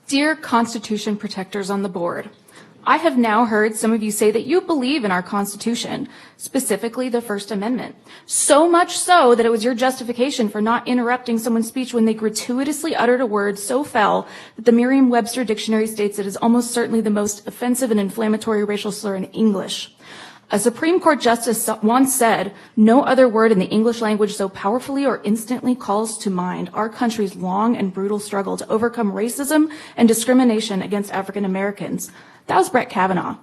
Dear Constitution protectors on the board, I have now heard some of you say that you believe in our Constitution, specifically the First Amendment. So much so that it was your justification for not interrupting someone's speech when they gratuitously uttered a word so foul that the Merriam-Webster dictionary states it is almost certainly the most offensive and inflammatory racial slur in English. A Supreme Court justice once said, "No other word in the English language so powerfully or instantly calls to mind our country's long and brutal struggle to overcome racism and discrimination against African Americans." That was Brett Kavanaugh.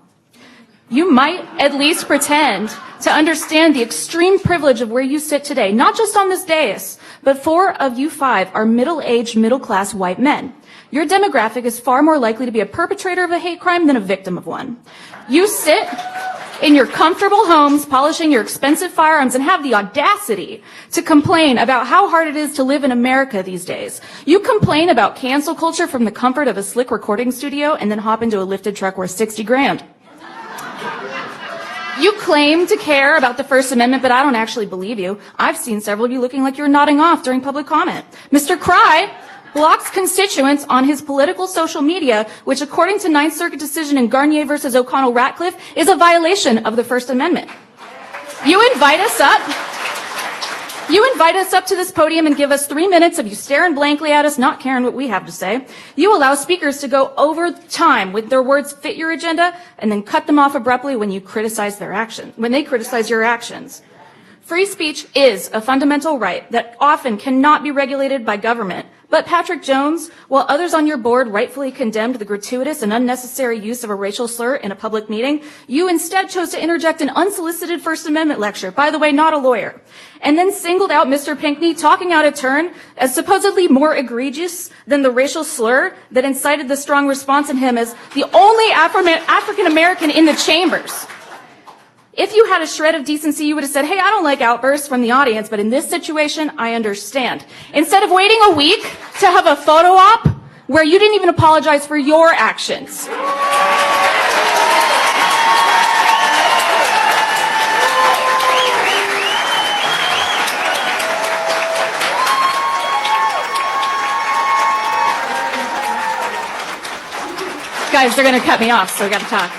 You might at least pretend to understand the extreme privilege of where you sit today, not just on this dais, but 4 of you 5 are middle-aged, middle-class white men. Your demographic is far more likely to be a perpetrator of a hate crime than a victim of one. You sit in your comfortable homes, polishing your expensive firearms, and have the audacity to complain about how hard it is to live in America these days. You complain about cancel culture from the comfort of a slick recording studio and then hop into a lifted truck worth $60,000. You claim to care about the First Amendment, but I don't actually believe you. I've seen several of you looking like you're nodding off during public comment. Mr. Cry blocks constituents on his political social media, which according to Ninth Circuit decision in Garnier versus O'Connell-Ratcliffe is a violation of the First Amendment. You invite us up to this podium and give us 3 minutes of you staring blankly at us, not caring what we have to say. You allow speakers to go over time with their words fit your agenda and then cut them off abruptly when they criticize your actions. Free speech is a fundamental right that often cannot be regulated by government. But Patrick Jones, while others on your board rightfully condemned the gratuitous and unnecessary use of a racial slur in a public meeting, you instead chose to interject an unsolicited First Amendment lecture, by the way, not a lawyer, and then singled out Mr. Pinckney, talking out of turn as supposedly more egregious than the racial slur that incited the strong response in him as the only African American in the chambers. If you had a shred of decency, you would have said, "Hey, I don't like outbursts from the audience, but in this situation, I understand." Instead of waiting a week to have a photo op where you didn't even apologize for your actions. Guys, they're going to cut me off, so we got to talk.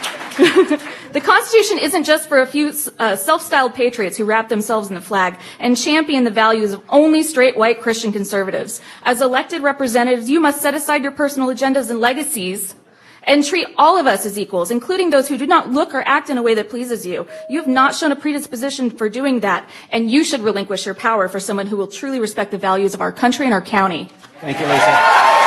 The Constitution isn't just for a few self-styled patriots who wrap themselves in the flag and champion the values of only straight white Christian conservatives. As elected representatives, you must set aside your personal agendas and legacies and treat all of us as equals, including those who do not look or act in a way that pleases you. You have not shown a predisposition for doing that, and you should relinquish your power for someone who will truly respect the values of our country and our county. Thank you, Lisa.